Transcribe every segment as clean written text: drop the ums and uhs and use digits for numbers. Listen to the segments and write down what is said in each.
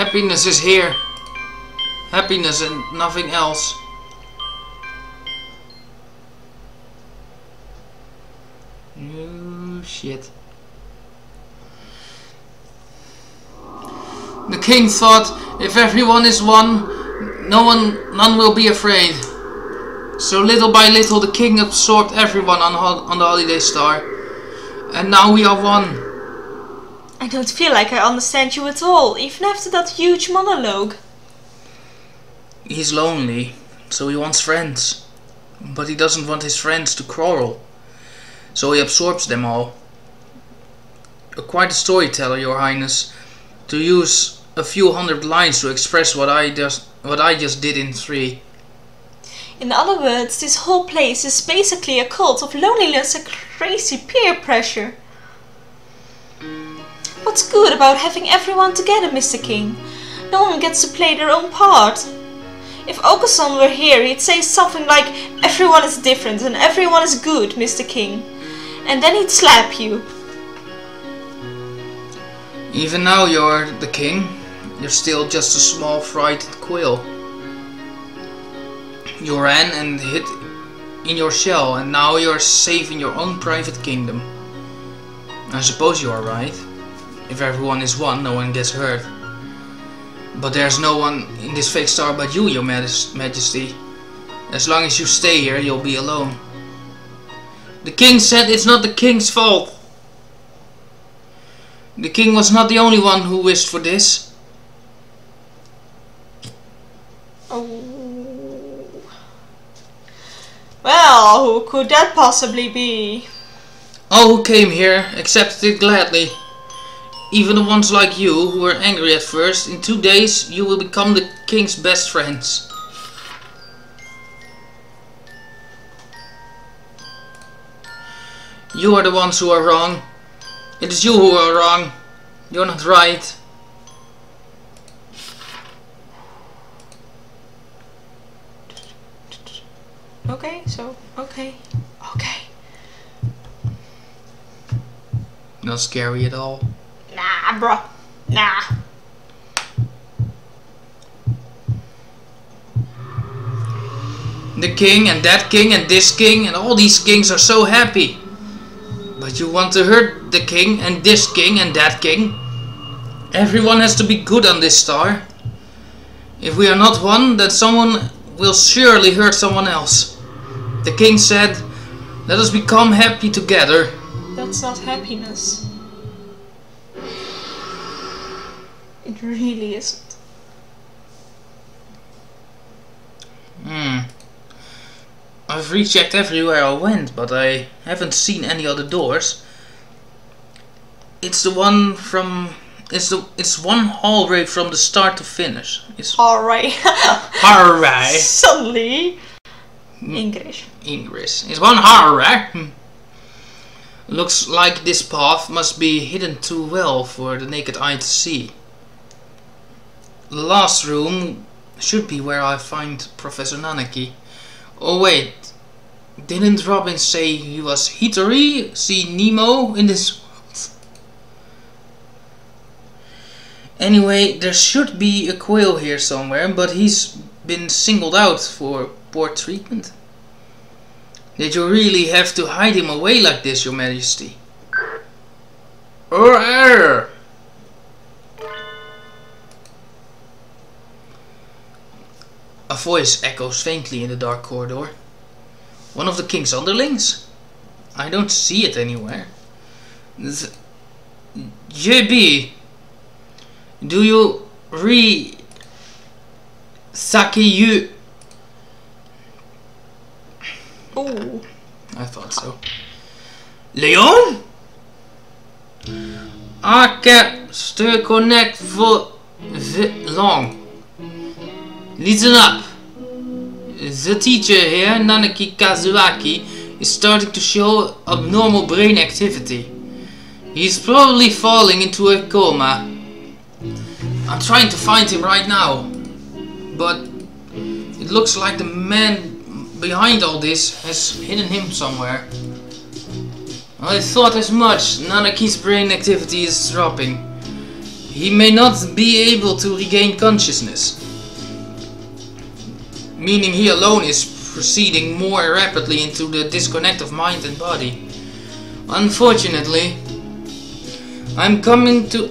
Happiness is here. Happiness and nothing else. Oh shit. The king thought, if everyone is one, none will be afraid. So little by little the king absorbed everyone on the holiday star. And now we are one. I don't feel like I understand you at all, even after that huge monologue. He's lonely, so he wants friends. But he doesn't want his friends to quarrel. So he absorbs them all. You're quite a storyteller, Your Highness. To use a few hundred lines to express what I just did in 3. In other words, this whole place is basically a cult of loneliness and crazy peer pressure. What's good about having everyone together, Mr. King? No one gets to play their own part. If Okusan were here, he'd say something like, everyone is different and everyone is good, Mr. King. And then he'd slap you. Even now you're the king. You're still just a small frightened quail. You ran and hid in your shell, and now you're safe in your own private kingdom. I suppose you are right. If everyone is one, no one gets hurt. But there's no one in this fake star but you, Your Majesty. As long as you stay here, you'll be alone. The king said it's not the king's fault. The king was not the only one who wished for this. Oh. Well, who could that possibly be? All who came here accepted it gladly. Even the ones like you who were angry at first. In 2 days you will become the king's best friends. You are the ones who are wrong. It is you who are wrong. You're not right. Okay. Not scary at all. Nah, bro. Nah. The king and that king and this king and all these kings are so happy. But you want to hurt the king and this king and that king. Everyone has to be good on this star. If we are not one, then someone will surely hurt someone else. The king said, let us become happy together. That's not happiness. It really isn't. I've rechecked everywhere I went, but I haven't seen any other doors. It's the one from... It's one hallway from the start to finish. It's alright. hallway. Suddenly. English. It's one hallway. Looks like this path must be hidden too well for the naked eye to see. The last room should be where I find Professor Nanaki. Oh wait, didn't Robin say he was Hitori, see Nemo in this world? Anyway, there should be a quail here somewhere, but he's been singled out for poor treatment. Did you really have to hide him away like this, Your Majesty? A voice echoes faintly in the dark corridor. One of the king's underlings? I don't see it anywhere. JB, do you Sakiyu? Oh, I thought so. Leon? I kept to connect for long. Listen up. The teacher here, Nanaki Kazuaki, is starting to show abnormal brain activity. He's probably falling into a coma. I'm trying to find him right now, but it looks like the man behind all this has hidden him somewhere. I thought as much. Nanaki's brain activity is dropping. He may not be able to regain consciousness, meaning he alone is proceeding more rapidly into the disconnect of mind and body. Unfortunately, I'm going to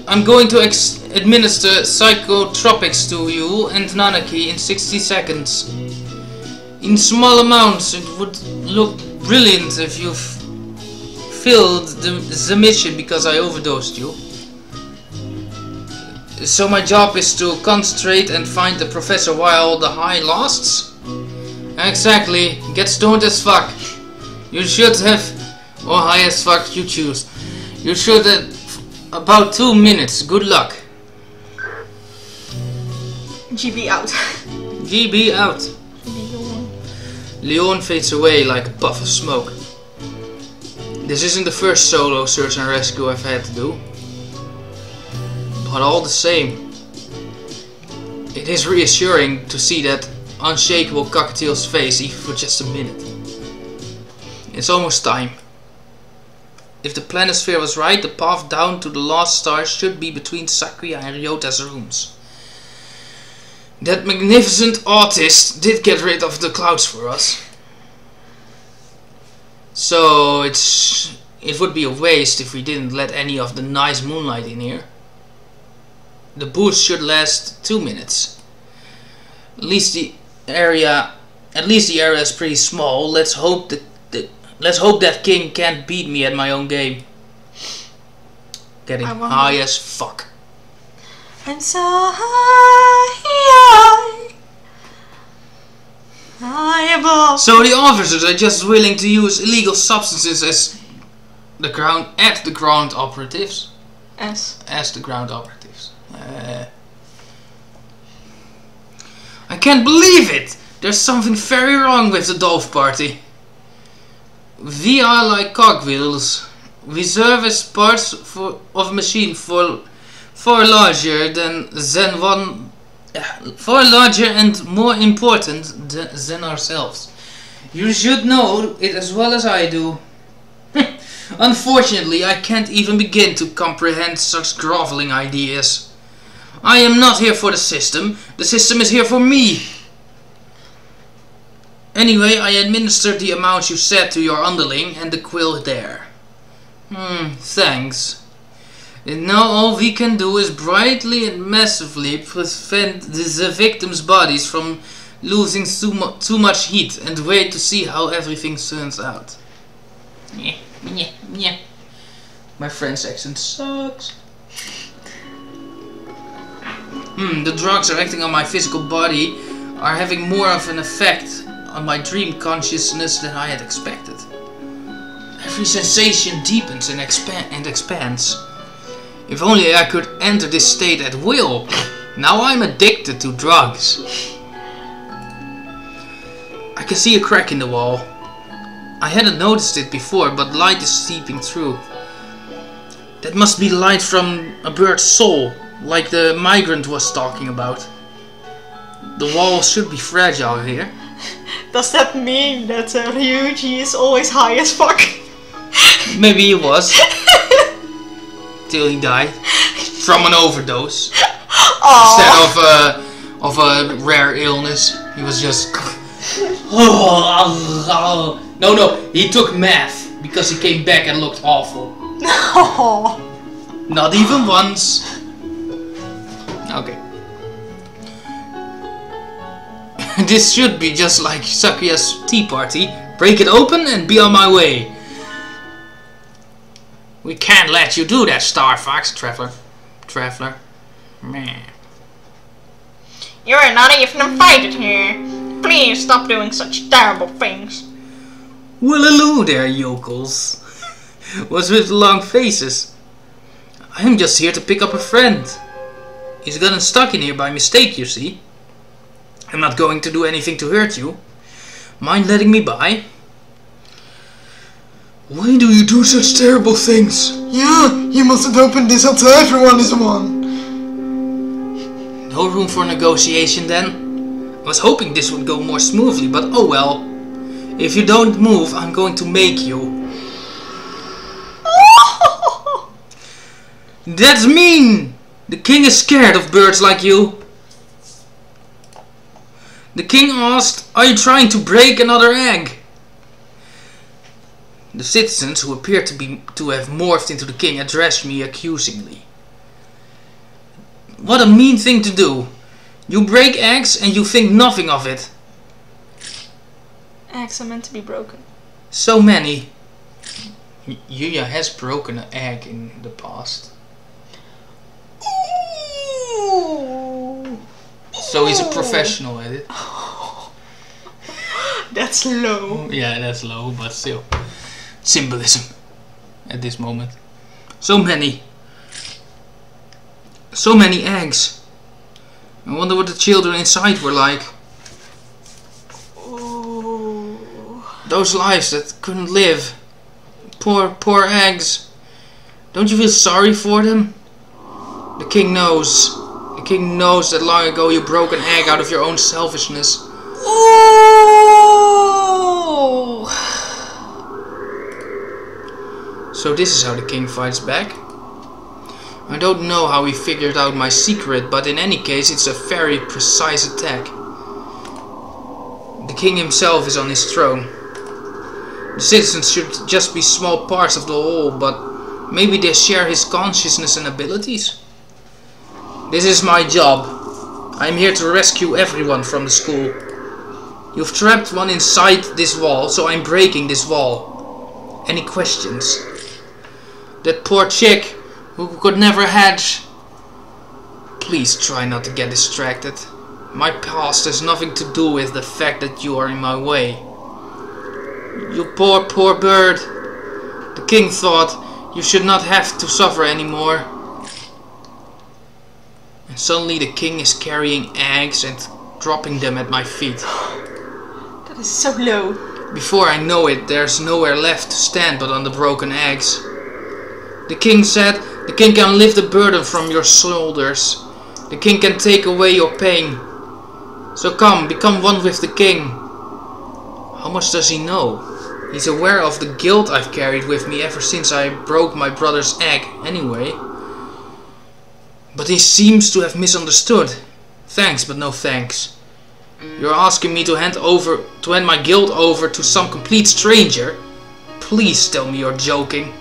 administer psychotropics to you and Nanaki in 60 seconds. In small amounts, it would look brilliant if you failed the mission because I overdosed you. So my job is to concentrate and find the professor while the high lasts? Exactly, get stoned as fuck. You should have, or high as fuck, you choose. You should have about 2 minutes, good luck. GB out. GB out. Leon fades away like a puff of smoke. This isn't the first solo search and rescue I've had to do. But all the same, it is reassuring to see that unshakable cocktail's face even for just a minute. It's almost time. If the planisphere was right, the path down to the lost stars should be between Sakuya and Ryota's rooms. That magnificent autist did get rid of the clouds for us. So it would be a waste if we didn't let any of the nice moonlight in here. The boost should last 2 minutes. At least the area is pretty small. Let's hope that King can't beat me at my own game. Getting high as fuck. I'm so high above. So the officers are just willing to use illegal substances as the ground operatives. As the ground operatives. I can't believe it! There's something very wrong with the Dolph party. We are like cogwheels. We serve as parts of a machine far larger and more important than ourselves. You should know it as well as I do. Unfortunately, I can't even begin to comprehend such groveling ideas. I am not here for the system is here for me. Anyway, I administered the amounts you said to your underling and the quill there. Thanks. And now all we can do is brightly and massively prevent the victims' bodies from losing too much heat and wait to see how everything turns out. My French accent sucks. The drugs are acting on my physical body are having more of an effect on my dream consciousness than I had expected. Every sensation deepens and expands. If only I could enter this state at will. Now I'm addicted to drugs. I can see a crack in the wall. I hadn't noticed it before, but light is seeping through. That must be light from a bird's soul, like the migrant was talking about. The wall should be fragile here. Does that mean that Ryuuji is always high as fuck? Maybe he was. Till he died. From an overdose. Instead of a rare illness. He was just... No, he took meth. Because he came back and looked awful. No. Not even once. Okay. This should be just like Sakuya's tea party. Break it open and be on my way. We can't let you do that, Star Fox, Traveler. Meh. You're not even invited here. Please stop doing such terrible things. Well, hello there, yokels. What's with the long faces? I'm just here to pick up a friend. He's gotten stuck in here by mistake, you see. I'm not going to do anything to hurt you. Mind letting me by? Why do you do such terrible things? Yeah, you mustn't open this until everyone is one. No room for negotiation then? I was hoping this would go more smoothly, but oh well. If you don't move, I'm going to make you. That's mean! The king is scared of birds like you. The king asked, are you trying to break another egg? The citizens, who appeared to have morphed into the king, addressed me accusingly. What a mean thing to do. You break eggs and you think nothing of it. Eggs are meant to be broken. So many. Yuuya has broken an egg in the past. Ooh. So he's a professional at it. That's low. Yeah, that's low, but still. Symbolism at this moment. So many. So many eggs. I wonder what the children inside were like. Ooh. Those lives that couldn't live. Poor eggs. Don't you feel sorry for them? The king knows. The king knows that long ago you broke an egg out of your own selfishness. Ooh. So this is how the king fights back. I don't know how he figured out my secret, but in any case it's a very precise attack. The king himself is on his throne. The citizens should just be small parts of the whole, but maybe they share his consciousness and abilities. This is my job. I am here to rescue everyone from the school. You've trapped one inside this wall, so I'm breaking this wall. Any questions? That poor chick who could never hatch. Please try not to get distracted. My past has nothing to do with the fact that you are in my way. You poor bird. The king thought you should not have to suffer anymore. And suddenly the king is carrying eggs and dropping them at my feet. That is so low. Before I know it, there's nowhere left to stand but on the broken eggs. The king said, the king can lift the burden from your shoulders. The king can take away your pain. So come, become one with the king. How much does he know? He's aware of the guilt I've carried with me ever since I broke my brother's egg, anyway. But he seems to have misunderstood. Thanks, but no thanks. You're asking me to hand my guilt over to some complete stranger? Please tell me you're joking.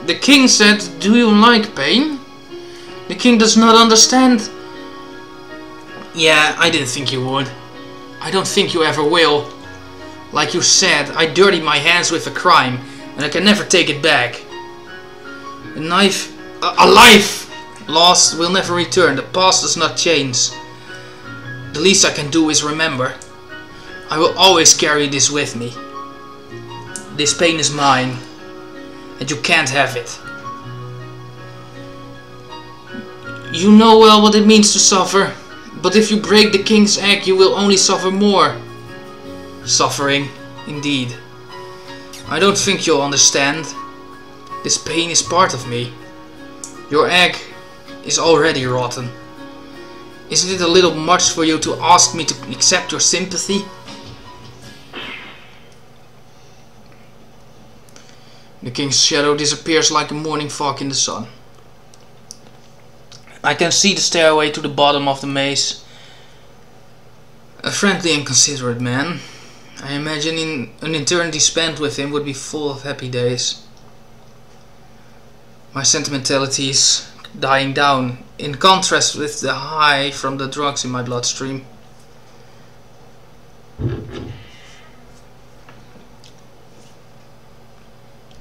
The king said, do you like pain? The king does not understand. Yeah, I didn't think you would. I don't think you ever will. Like you said, I dirtied my hands with a crime, and I can never take it back. A life lost will never return. The past does not change. The least I can do is remember. I will always carry this with me. This pain is mine, and you can't have it. You know well what it means to suffer, but if you break the king's egg, you will only suffer more. Suffering, indeed. I don't think you'll understand. This pain is part of me. Your egg is already rotten. Isn't it a little much for you to ask me to accept your sympathy? The king's shadow disappears like a morning fog in the sun. I can see the stairway to the bottom of the maze. A friendly and considerate man. I imagine an eternity spent with him would be full of happy days. My sentimentality is dying down, in contrast with the high from the drugs in my bloodstream.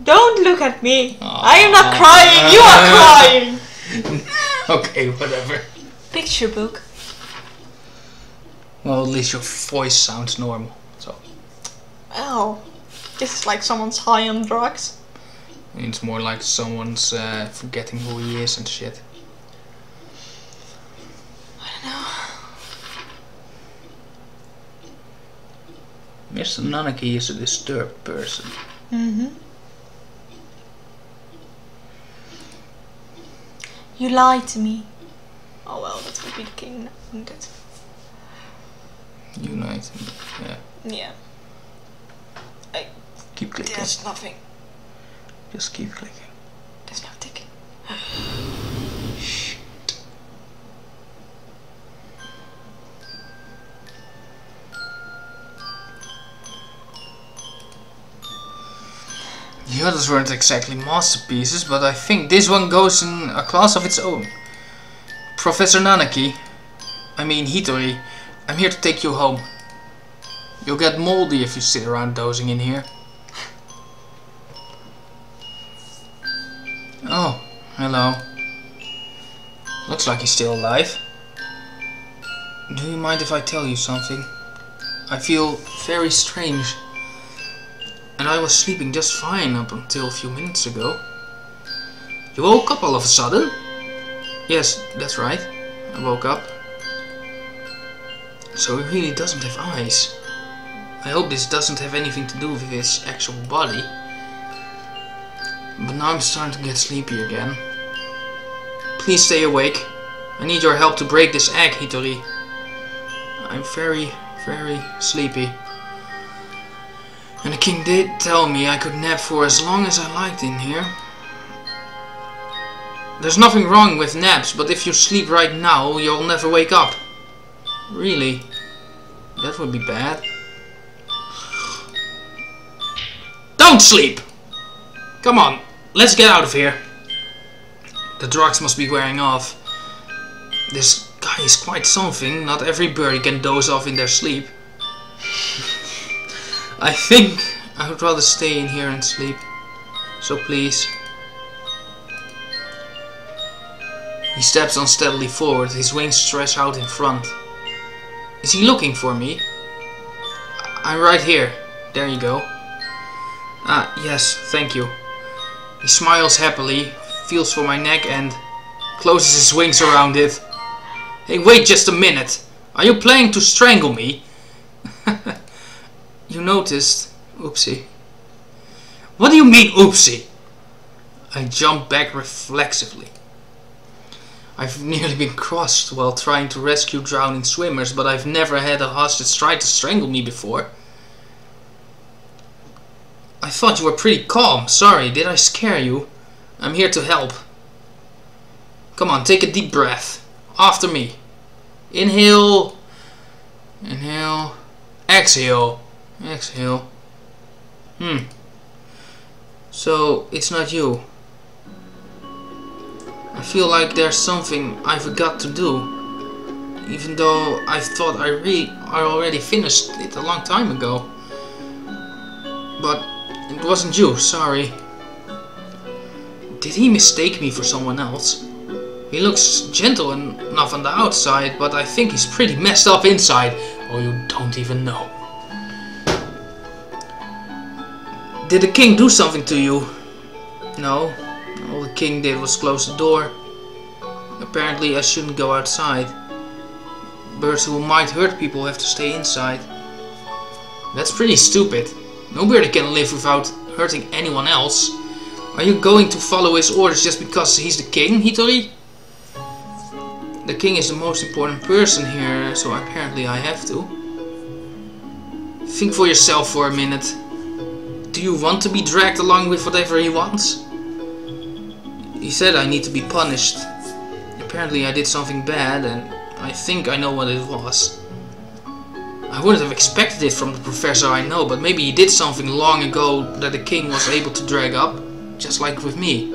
Don't look at me. I am not crying. You are crying. Okay, whatever. Picture book. Well, at least your voice sounds normal. So. Well, this is like someone's high on drugs. It's more like someone's forgetting who he is and shit. I don't know. Mr. Nanaki is a disturbed person. Mm-hmm. You lied to me. Oh well, that would be the king, wouldn't it? Unite. Yeah. Yeah. Keep clicking. There's nothing. Just keep clicking. There's no ticking. The others weren't exactly masterpieces, but I think this one goes in a class of its own. Professor Nanaki, I mean Hitori, I'm here to take you home. You'll get moldy if you sit around dozing in here. Oh, hello. Looks like he's still alive. Do you mind if I tell you something? I feel very strange. And I was sleeping just fine up until a few minutes ago. You woke up all of a sudden? Yes, that's right. I woke up. So he really doesn't have eyes. I hope this doesn't have anything to do with his actual body. But now I'm starting to get sleepy again. Please stay awake. I need your help to break this egg, Hitori. I'm very, very sleepy. And the king did tell me I could nap for as long as I liked in here. There's nothing wrong with naps, but if you sleep right now, you'll never wake up. Really? That would be bad. Don't sleep! Come on, let's get out of here. The drugs must be wearing off. This guy is quite something. Not every birdie can doze off in their sleep. I think I would rather stay in here and sleep. So please. He steps unsteadily forward, his wings stretched out in front. Is he looking for me? I'm right here. There you go. Ah, yes, thank you. He smiles happily, feels for my neck and closes his wings around it. Hey, wait just a minute. Are you planning to strangle me? You noticed. Oopsie. What do you mean, oopsie? I jump back reflexively. I've nearly been crushed while trying to rescue drowning swimmers, but I've never had a hostage try to strangle me before. I thought you were pretty calm. Sorry, did I scare you? I'm here to help. Come on, take a deep breath. After me. Inhale. Inhale. Exhale. Exhale. So, it's not you. I feel like there's something I forgot to do. Even though I thought I already finished it a long time ago. But it wasn't you, sorry. Did he mistake me for someone else? He looks gentle enough on the outside, but I think he's pretty messed up inside. Oh, you don't even know. Did the king do something to you? No. All the king did was close the door. Apparently I shouldn't go outside. Birds who might hurt people have to stay inside. That's pretty stupid. No birdie can live without hurting anyone else. Are you going to follow his orders just because he's the king, Hitori? The king is the most important person here, so apparently I have to. Think for yourself for a minute. Do you want to be dragged along with whatever he wants? He said I need to be punished. Apparently I did something bad and I think I know what it was. I wouldn't have expected it from the professor I know, but maybe he did something long ago that the king was able to drag up, just like with me.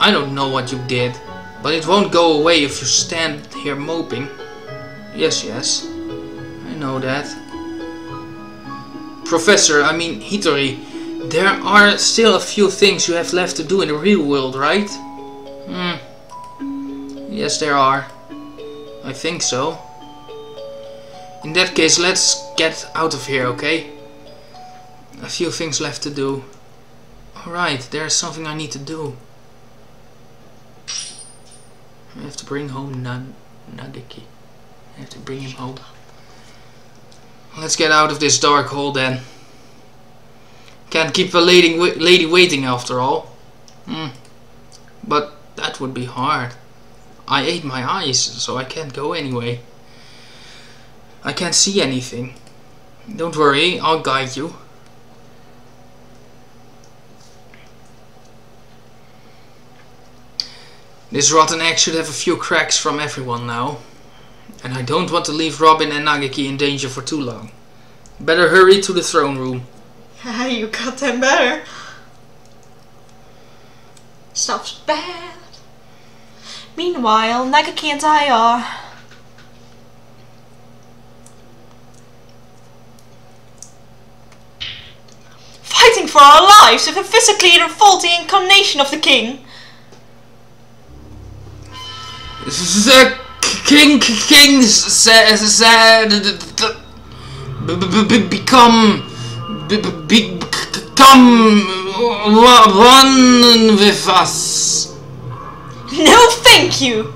I don't know what you did, but it won't go away if you stand here moping. Yes, I know that. Professor, I mean Hitori, there are still a few things you have left to do in the real world, right? Yes, there are. I think so. In that case, let's get out of here, okay? A few things left to do. Alright, there's something I need to do. I have to bring home Nageki. I have to bring him home. Let's get out of this dark hole then. Can't keep a lady waiting after all. But that would be hard. I ate my eyes, so I can't go anyway. I can't see anything. Don't worry, I'll guide you. This rotten egg should have a few cracks from everyone now. And I don't want to leave Robin and Nageki in danger for too long. Better hurry to the throne room. You got them better. Stuff's bad. Meanwhile, Nagaki and I are... fighting for our lives with a physically revolting incarnation of the king. The king said become one with us. No, thank you.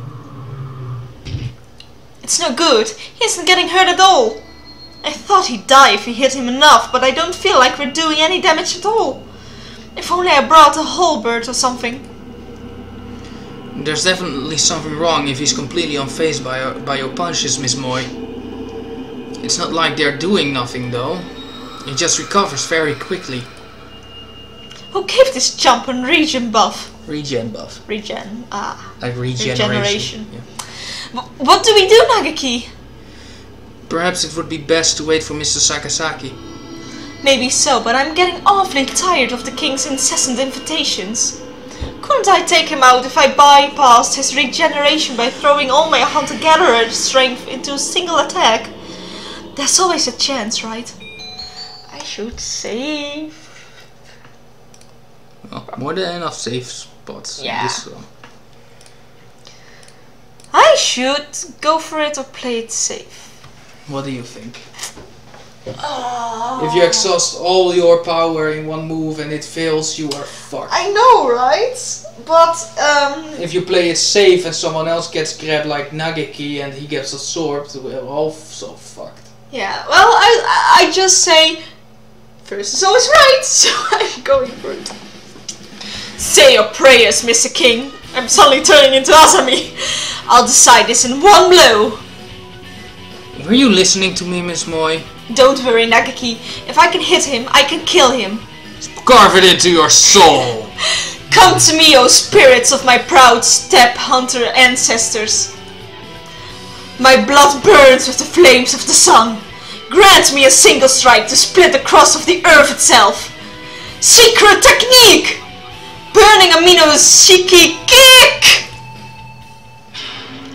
It's no good. He isn't getting hurt at all. I thought he'd die if we hit him enough, but I don't feel like we're doing any damage at all. If only I brought a halberd or something. There's definitely something wrong if he's completely unfazed by your punches, Miss Moy. It's not like they're doing nothing though. He just recovers very quickly. Who gave this chump a regen buff? Regen buff. Regen, like regeneration. Yeah. What do we do, Nagaki? Perhaps it would be best to wait for Mr. Sakazaki. Maybe so, but I'm getting awfully tired of the king's incessant invitations. Couldn't I take him out if I bypassed his regeneration by throwing all my hunter-gatherer strength into a single attack? There's always a chance, right? I should save. Well, more than enough safe spots. Yeah. This one. I should go for it or play it safe. What do you think? Oh. If you exhaust all your power in one move and it fails, you are fucked. I know, right? But, if you play it safe and someone else gets grabbed like Nagaki and he gets absorbed, we're all so fucked. yeah, well, I just say, first is always right, so I'm going for it. Say your prayers, Mr. King. I'm suddenly turning into Azami. I'll decide this in one blow. Were you listening to me, Miss Moy? Don't worry, Nagaki. If I can hit him, I can kill him. Carve it into your soul! Come to me, O spirits of my proud steppe hunter ancestors. My blood burns with the flames of the sun. Grant me a single strike to split the crust of the earth itself. Secret technique! Burning amino Nishikikouji!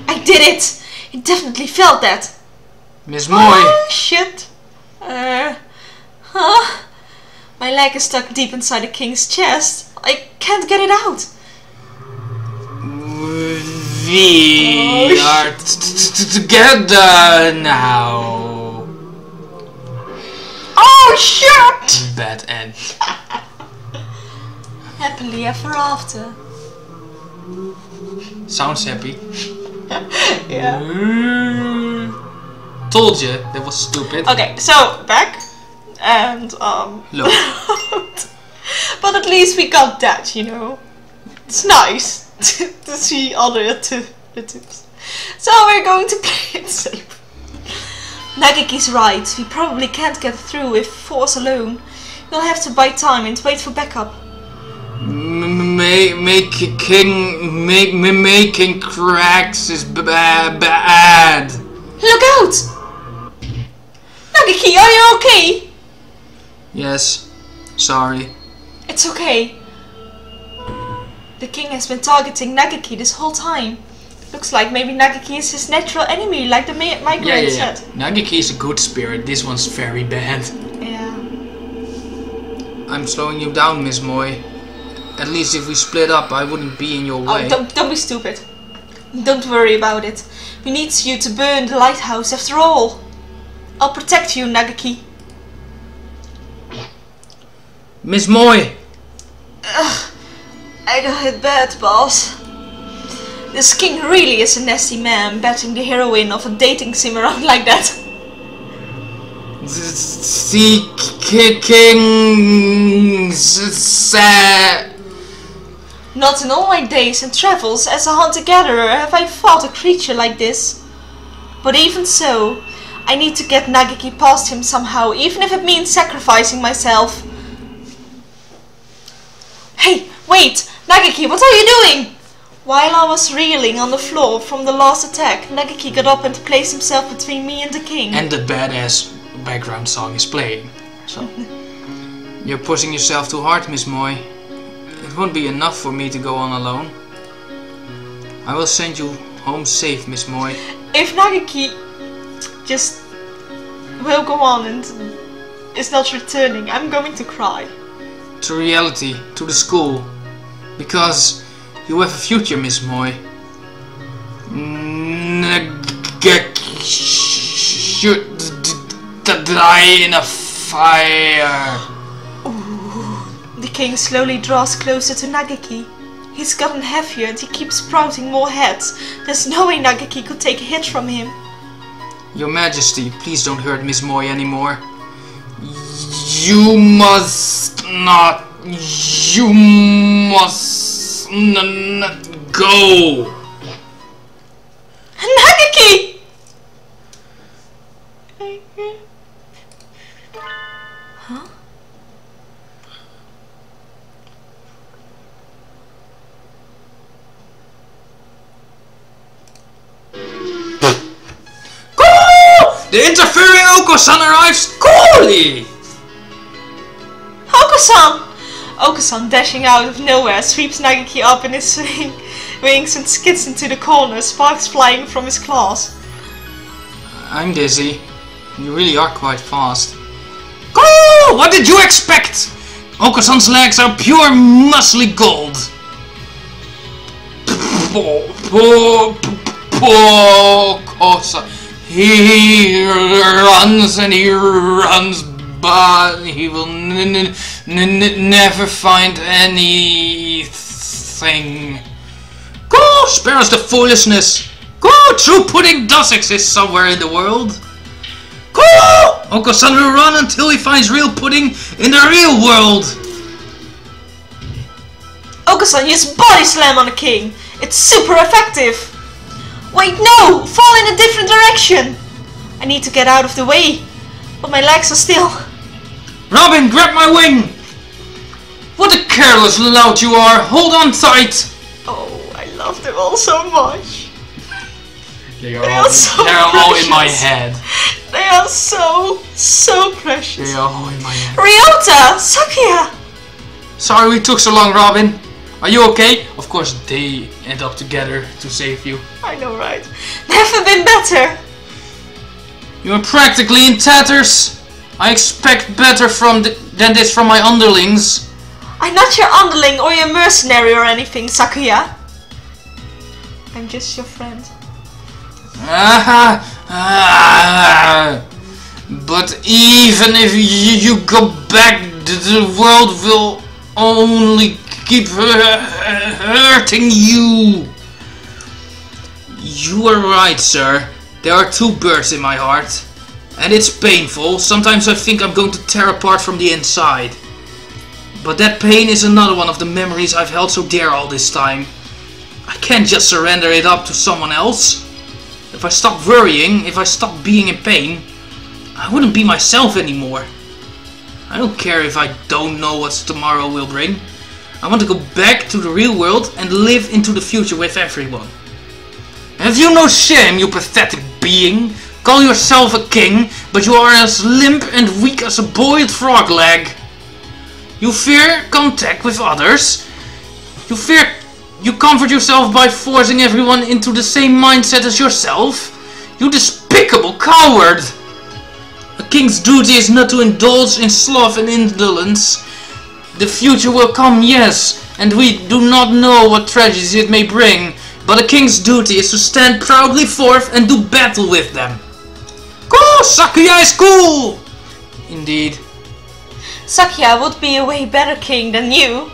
I did it! It definitely felt that. Miss Moy! Oh, shit. My leg is stuck deep inside the king's chest. I can't get it out. We are together now. Oh, shit! Bad end. Happily ever after. Sounds happy. Yeah. Told you, that was stupid. Okay, so back and Look. but at least we got that, you know. It's nice to see other alternatives. So we're going to play it safe. Nagaki's right. We probably can't get through with force alone. We'll have to buy time and wait for backup. Making cracks is bad. Look out! Nagaki, are you okay? Yes, sorry. It's okay. The king has been targeting Nagaki this whole time. Looks like maybe Nagaki is his natural enemy, like the migrant said. Nagaki is a good spirit, this one's very bad. Yeah. I'm slowing you down, Miss Moy. At least if we split up, I wouldn't be in your way. Oh, don't be stupid. Don't worry about it. We need you to burn the lighthouse after all. I'll protect you, Nagaki. Miss Moy! Ugh, I got hit bad, boss. This king really is a nasty man, batting the heroine of a dating sim around like that. The king said... Not in all my days and travels as a hunter-gatherer have I fought a creature like this. But even so, I need to get Nagaki past him somehow, even if it means sacrificing myself. Hey, wait! Nagaki, what are you doing? While I was reeling on the floor from the last attack, Nagaki got up and placed himself between me and the king. And the badass background song is playing. So, You're pushing yourself too hard, Miss Moy. It won't be enough for me to go on alone. I will send you home safe, Miss Moy. If Nagaki just will go on and is not returning, I'm going to cry. To reality, to the school. Because you have a future, Miss Moy. Nagaki should die in a fire. Ooh. The king slowly draws closer to Nagaki. He's gotten heavier and he keeps sprouting more heads. There's no way Nagaki could take a hit from him. Your Majesty, please don't hurt Miss Moy anymore. You must not. You must not go. Nagaki! Huh? The interfering Oko-san arrives coolly! Oko-san! Oko-san, dashing out of nowhere, sweeps Nagaki up in his wings and skids into the corner, sparks flying from his claws. I'm dizzy. You really are quite fast. Go! What did you expect? Oko-san's legs are pure muscly gold. Oko-san. He runs and he runs, but he will never find anything. Go! Spare us the foolishness. Go! True pudding does exist somewhere in the world. Go! Oko-san will run until he finds real pudding in the real world. Oko-san used body slam on the king. It's super effective. Wait, no! Fall in a different direction! I need to get out of the way, but my legs are still... Robin, grab my wing! What a careless lout you are! Hold on tight! Oh, I love them all so much. They're all in my head. They are so precious. They are all in my head. Ryota! Sakuya! Sorry we took so long, Robin. Are you okay? Of course they end up together to save you. I know, right? Never been better. You are practically in tatters. I expect better than this from my underlings. I'm not your underling or your mercenary or anything, Sakuya. I'm just your friend. But even if you go back, the world will only keep hurting you. You are right, sir. There are two birds in my heart. And it's painful. Sometimes I think I'm going to tear apart from the inside. But that pain is another one of the memories I've held so dear all this time. I can't just surrender it up to someone else. If I stop worrying, if I stop being in pain, I wouldn't be myself anymore. I don't care if I don't know what tomorrow will bring. I want to go back to the real world and live into the future with everyone. Have you no shame, you pathetic being? Call yourself a king, but you are as limp and weak as a boiled frog leg. You fear contact with others. You comfort yourself by forcing everyone into the same mindset as yourself. You despicable coward! A king's duty is not to indulge in sloth and indolence. The future will come, yes, and we do not know what tragedies it may bring, but a king's duty is to stand proudly forth and do battle with them. Go! Sakuya is cool! Indeed. Sakuya would be a way better king than you.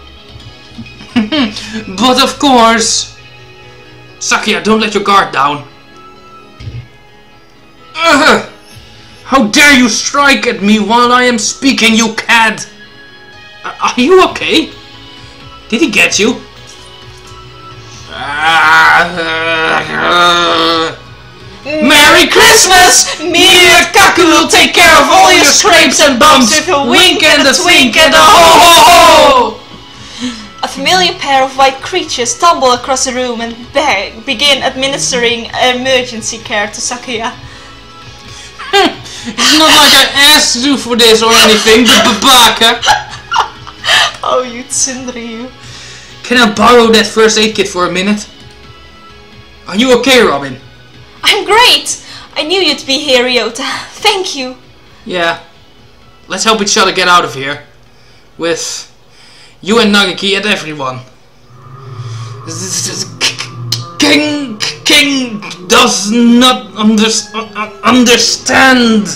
But of course. Sakuya, don't let your guard down. How dare you strike at me while I am speaking, you cad! Are you okay? Did he get you? Merry Christmas! Me and Kaku will take care of all your scrapes and bumps with a wink and a twink and a ho ho ho! A familiar pair of white creatures stumble across the room and begin administering emergency care to Sakuya. It's not like I asked you for this or anything, but babaka. Oh, you tsundere, you. Can I borrow that first aid kit for a minute? Are you okay, Robin? I'm great! I knew you'd be here, Ryota. Thank you. Yeah. Let's help each other get out of here. With you and Nagaki and everyone. King does not understand.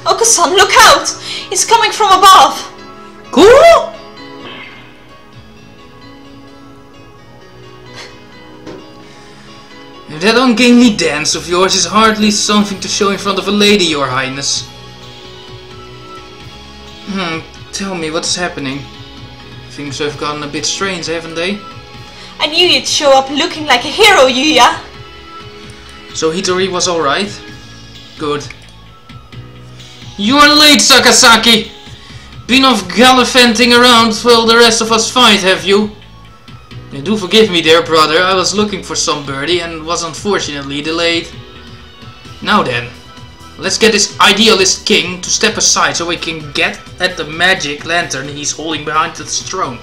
Okusan, look out! He's coming from above. Cool? That ungainly dance of yours is hardly something to show in front of a lady, Your Highness. Tell me, what's happening? Things have gotten a bit strange, haven't they? I knew you'd show up looking like a hero, Yuuya. So Hitori was alright? Good. You're late, Sakasaki! Been off gallivanting around while the rest of us fight, have you? Do forgive me there, brother, I was looking for some birdie and was unfortunately delayed. Now then, let's get this idealist king to step aside so we can get at the magic lantern he's holding behind his throne.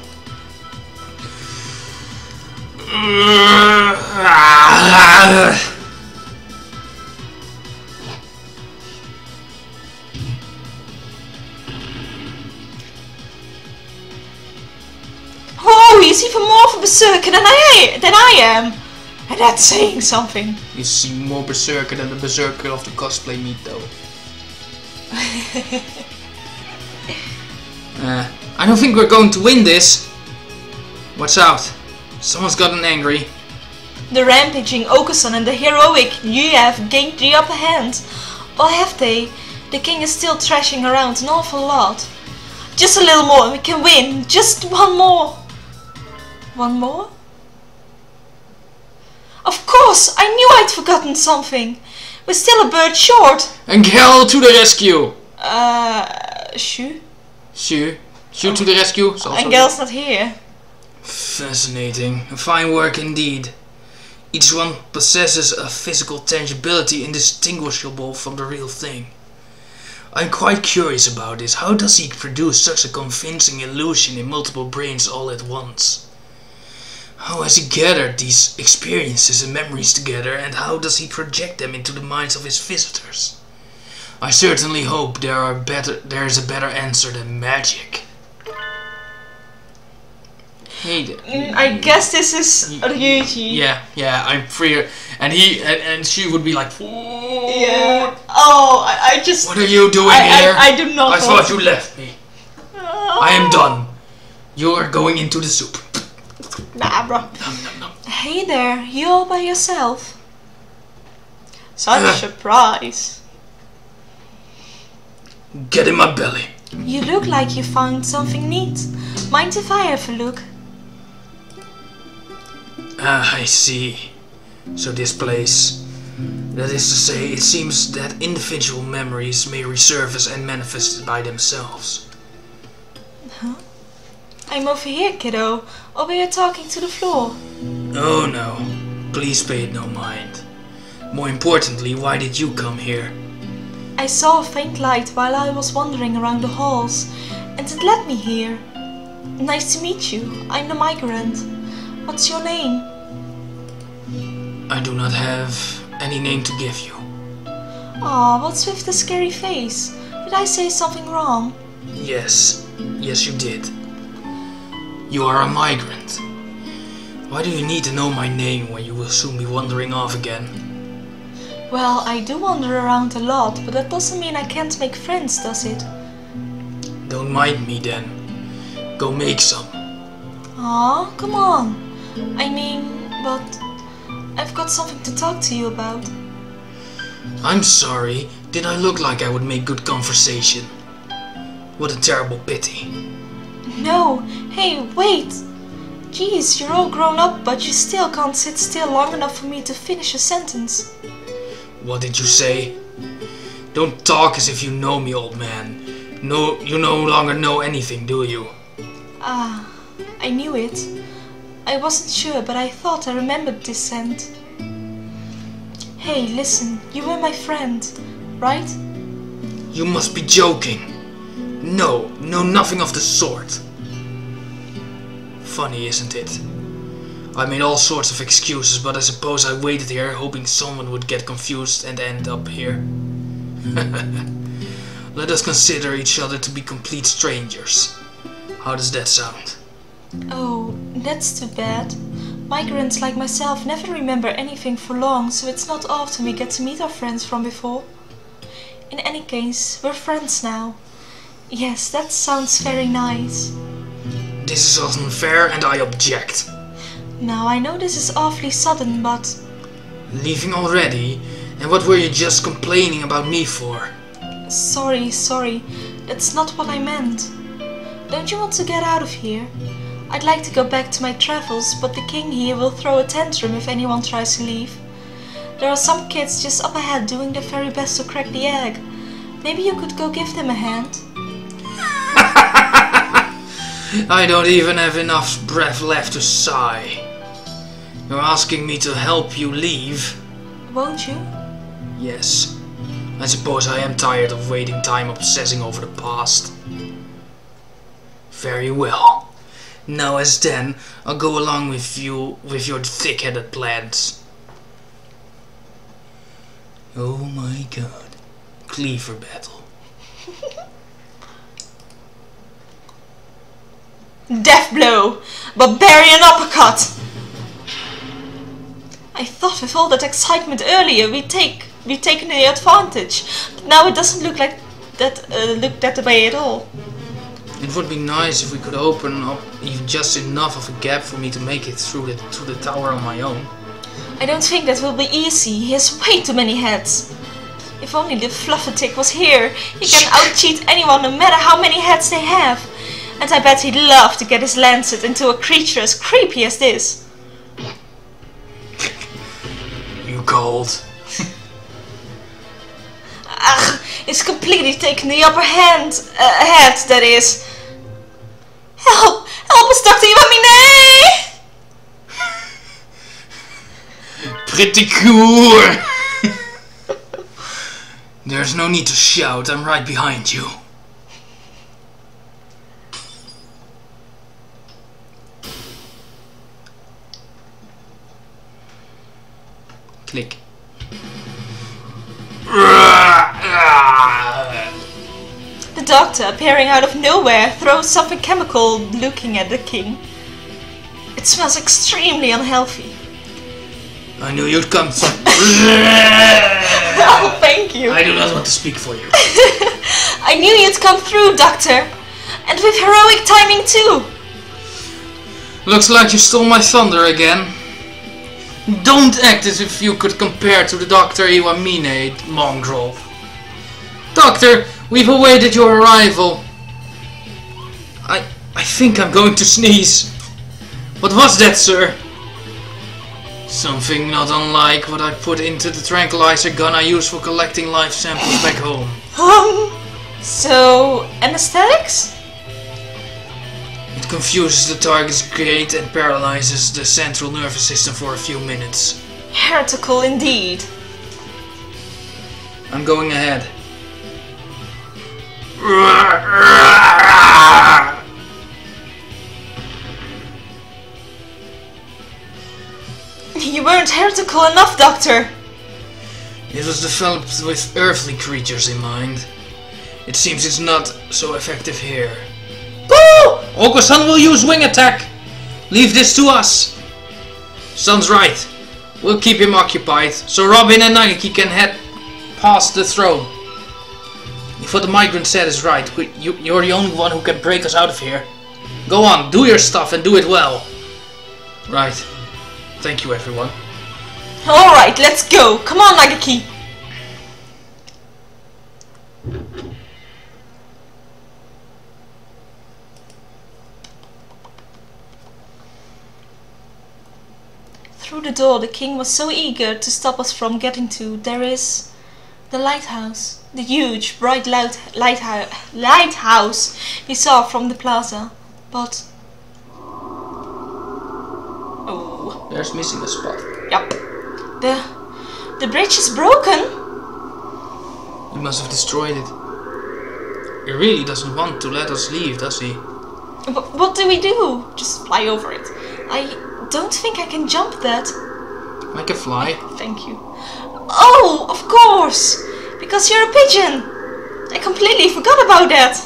Oh, he's even more of a berserker than I am. And that's saying something. You seem more berserker than the berserker of the cosplay meet, though. I don't think we're going to win this. Watch out. Someone's gotten angry. The rampaging Okusan and the heroic Yuuya have gained the upper hand. Or have they? The king is still thrashing around an awful lot. Just a little more and we can win. Just one more. One more? Of course! I knew I'd forgotten something. We're still a bird short. And Gel to the rescue! Shu? Shu to the rescue. And Gel's not here. Fascinating. Fine work indeed. Each one possesses a physical tangibility indistinguishable from the real thing. I'm quite curious about this. How does he produce such a convincing illusion in multiple brains all at once? How has he gathered these experiences and memories together, and how does he project them into the minds of his visitors? I certainly hope there is a better answer than magic. I guess this is Ryuuji. Yeah, I'm freer, and she would be like, yeah. Oh, I just. What are you doing here? I do not. I thought you left me. I am done. You're going into the soup. Nah, bro. No. Hey there, you all by yourself? Such a surprise. Get in my belly. You look like you found something neat. Mind if I have a look? I see. So this place, that is to say, it seems that individual memories may resurface and manifest by themselves. Huh? I'm over here, kiddo. Or were you talking to the floor? Oh no, please pay it no mind. More importantly, why did you come here? I saw a faint light while I was wandering around the halls, and it led me here. Nice to meet you. I'm the migrant. What's your name? I do not have any name to give you. Aw, what's with the scary face? Did I say something wrong? Yes you did. You are a migrant. Why do you need to know my name when you will soon be wandering off again? Well, I do wander around a lot, but that doesn't mean I can't make friends, does it? Don't mind me then. Go make some. Aw, come on. I mean, but I've got something to talk to you about. I'm sorry. Did I look like I would make good conversation? What a terrible pity. No. Hey, wait. Jeez, you're all grown up, but you still can't sit still long enough for me to finish a sentence. What did you say? Don't talk as if you know me, old man. No, you no longer know anything, do you? Ah, I knew it. I wasn't sure, but I thought I remembered this scent. Hey, listen, you were my friend, right? You must be joking. No, nothing of the sort. funny, isn't it? I made all sorts of excuses, but I suppose I waited here hoping someone would get confused and end up here. Let us consider each other to be complete strangers. How does that sound? Oh, that's too bad. Migrants like myself never remember anything for long, so it's not often we get to meet our friends from before. In any case, we're friends now. Yes, that sounds very nice. This is unfair and I object. Now, I know this is awfully sudden, but... Leaving already? And what were you just complaining about me for? Sorry. That's not what I meant. Don't you want to get out of here? I'd like to go back to my travels, but the king here will throw a tantrum if anyone tries to leave. There are some kids just up ahead doing their very best to crack the egg. Maybe you could go give them a hand? I don't even have enough breath left to sigh. You're asking me to help you leave? Won't you? Yes. I suppose I am tired of waiting time obsessing over the past. Very well. Now as then, I'll go along with you with your thick-headed plans. Oh my god. Cleaver battle. Death blow! Barbarian uppercut! I thought with all that excitement earlier we'd taken the advantage, but now it doesn't look like that way at all. It would be nice if we could open up even just enough of a gap for me to make it through to the tower on my own. I don't think that will be easy. He has way too many heads. If only the Fluffertick was here. He can out-cheat anyone no matter how many heads they have. And I bet he'd love to get his lancet into a creature as creepy as this. You cold. Ugh, it's completely taken the upper hand. Head, that is. Help! Help us, Dr. Iwamine! Pretty cool. There's no need to shout, I'm right behind you. Click. The doctor, appearing out of nowhere, throws something chemical looking at the king. It smells extremely unhealthy. I knew you'd come. Oh, thank you. I do not want to speak for you. I knew you'd come through, Doctor. And with heroic timing too. Looks like you stole my thunder again. Don't act as if you could compare to the Dr. Iwamine mongrel. Doctor, we've awaited your arrival. I think I'm going to sneeze. What was that, sir? Something not unlike what I put into the tranquilizer gun I use for collecting live samples back home. So, anesthetics? It confuses the target's gait and paralyzes the central nervous system for a few minutes. Heretical indeed. I'm going ahead. You weren't heretical enough, Doctor. It was developed with earthly creatures in mind. It seems it's not so effective here. Boo! Oko-san will use wing attack! Leave this to us! Son's right. We'll keep him occupied, so Robin and Nagiki can head past the throne. If what the migrant said is right, you're the only one who can break us out of here. Go on, do your stuff and do it well. Right. Thank you, everyone. Alright, let's go. Come on, Nagiki. Through the door, the king was so eager to stop us from getting to. There is the lighthouse. The huge, bright lighthouse we saw from the plaza. But... oh. There's missing a spot. Yup. The bridge is broken. He must have destroyed it. He really doesn't want to let us leave, does he? What do we do? Just fly over it. I don't think I can jump that. I can fly. Thank you. Oh, of course! Because you're a pigeon! I completely forgot about that!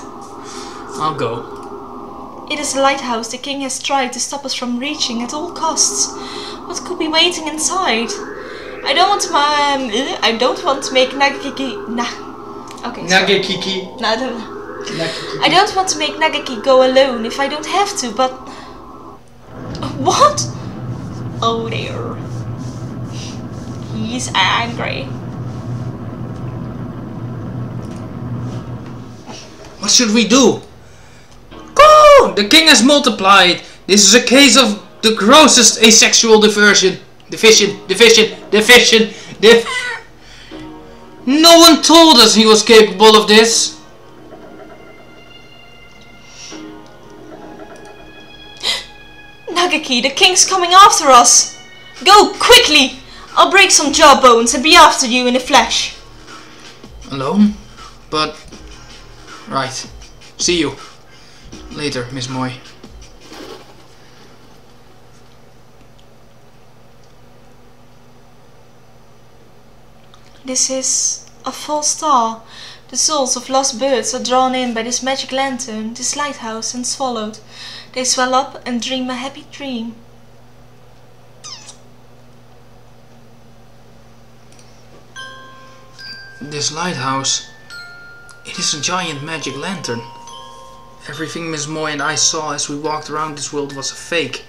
I'll go. It is the lighthouse the king has tried to stop us from reaching at all costs. What could be waiting inside? I don't want to make Nagaki... Okay, Nagekiki. I don't want to make Nagaki go alone if I don't have to, but... What? Oh dear. He's angry. What should we do? Go! The king has multiplied. This is a case of the grossest asexual division. No one told us he was capable of this. Nagaki, the king's coming after us. Go, quickly! I'll break some jawbones and be after you in a flash. Alone? But... Right. See you. Later, Miss Moy. This is a false star. The souls of lost birds are drawn in by this magic lantern, this lighthouse, and swallowed. They swell up and dream a happy dream. This lighthouse, it is a giant magic lantern. Everything Miss Moy and I saw as we walked around this world was a fake,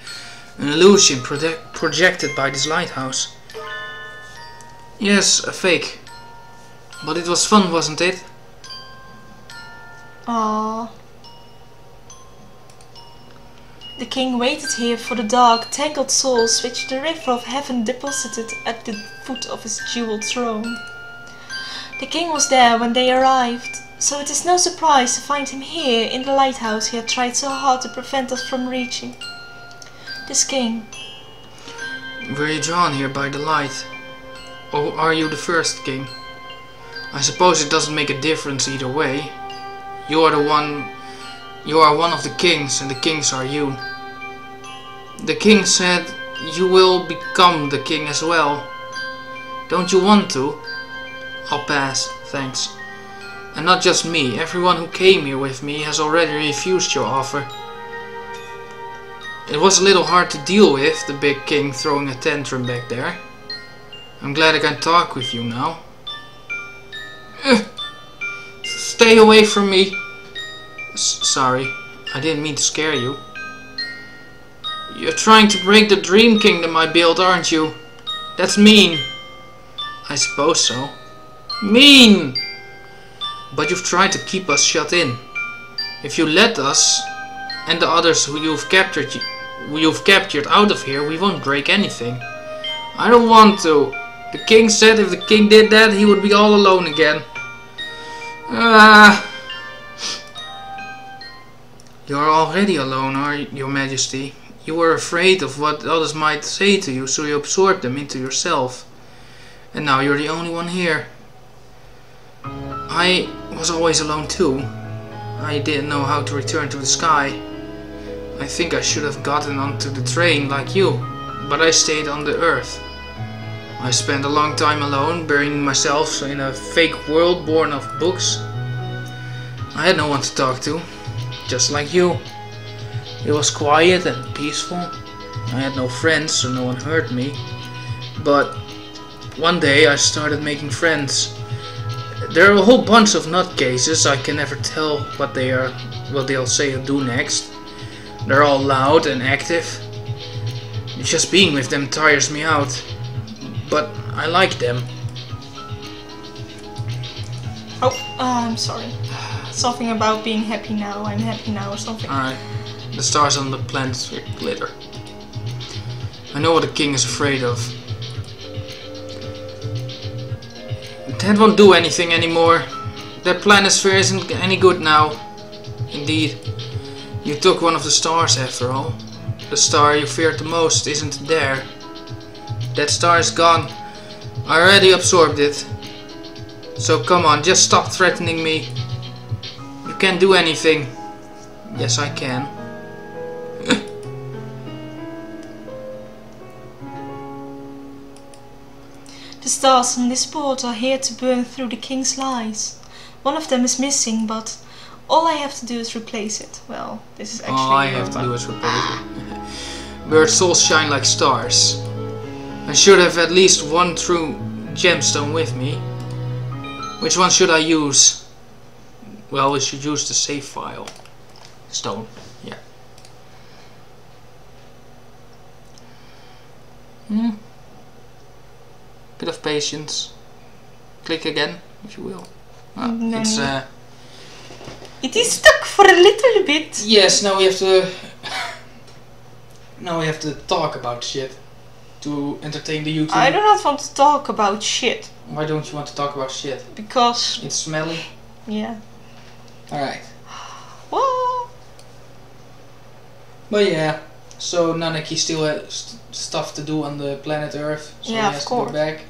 an illusion projected by this lighthouse. Yes, a fake. But it was fun, wasn't it? Aww. The king waited here for the dark, tangled souls which the river of heaven deposited at the foot of his jeweled throne. The king was there when they arrived, so it is no surprise to find him here in the lighthouse he had tried so hard to prevent us from reaching. This king. Were you drawn here by the light? Or are you the first king? I suppose it doesn't make a difference either way. You are one of the kings, and the kings are you. The king said you will become the king as well. Don't you want to? I'll pass, thanks. And not just me, everyone who came here with me has already refused your offer. It was a little hard to deal with, the big king throwing a tantrum back there. I'm glad I can talk with you now. Stay away from me. Sorry, I didn't mean to scare you. You're trying to break the dream kingdom I built, aren't you? That's mean. I suppose so. Mean! But you've tried to keep us shut in. If you let us and the others who you've captured out of here, we won't break anything. I don't want to. The king said if the king did that, he would be all alone again. You're already alone, are you, Your Majesty? You were afraid of what others might say to you, so you absorbed them into yourself. And now you're the only one here. I was always alone too. I didn't know how to return to the sky. I think I should have gotten onto the train like you, but I stayed on the earth. I spent a long time alone, burying myself in a fake world born of books. I had no one to talk to, just like you. It was quiet and peaceful. I had no friends, so no one hurt me. But one day I started making friends. There are a whole bunch of nutcases. I can never tell what they'll say or do next. They're all loud and active. Just being with them tires me out. But I like them. Oh, I'm sorry. Something about being happy now. I'm happy now or something. Alright. The stars on the planet glitter. I know what the king is afraid of. That won't do anything anymore. That planisphere isn't any good now. Indeed. You took one of the stars after all. The star you feared the most isn't there. That star is gone. I already absorbed it. So come on, just stop threatening me. You can't do anything. Yes, I can. The stars on this board are here to burn through the king's lies. One of them is missing, but all I have to do is replace it. Well, this is actually... All I have to do is replace it. Where souls shine like stars. I should have at least one true gemstone with me. Which one should I use? Well, we should use the save file. Stone, yeah. Bit of patience. Click again, if you will. No. It's It is stuck for a little bit. yes. Now we have to. Now we have to talk about shit to entertain the YouTube. I do not want to talk about shit. Why don't you want to talk about shit? Because... It's smelly. yeah. Alright. What? But yeah, so Nanaki still has stuff to do on the planet Earth, so Yeah, he has of to go course. back.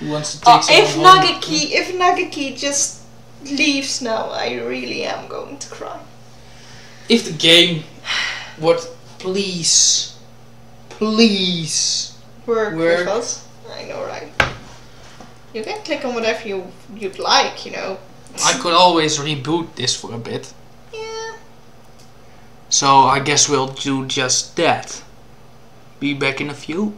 He wants to take someone home. If Nagaki just leaves now, I really am going to cry. If the game would please Work with us. I know, right? You can click on whatever you'd like, you know. I could always reboot this for a bit. Yeah. So I guess we'll do just that. Be back in a few.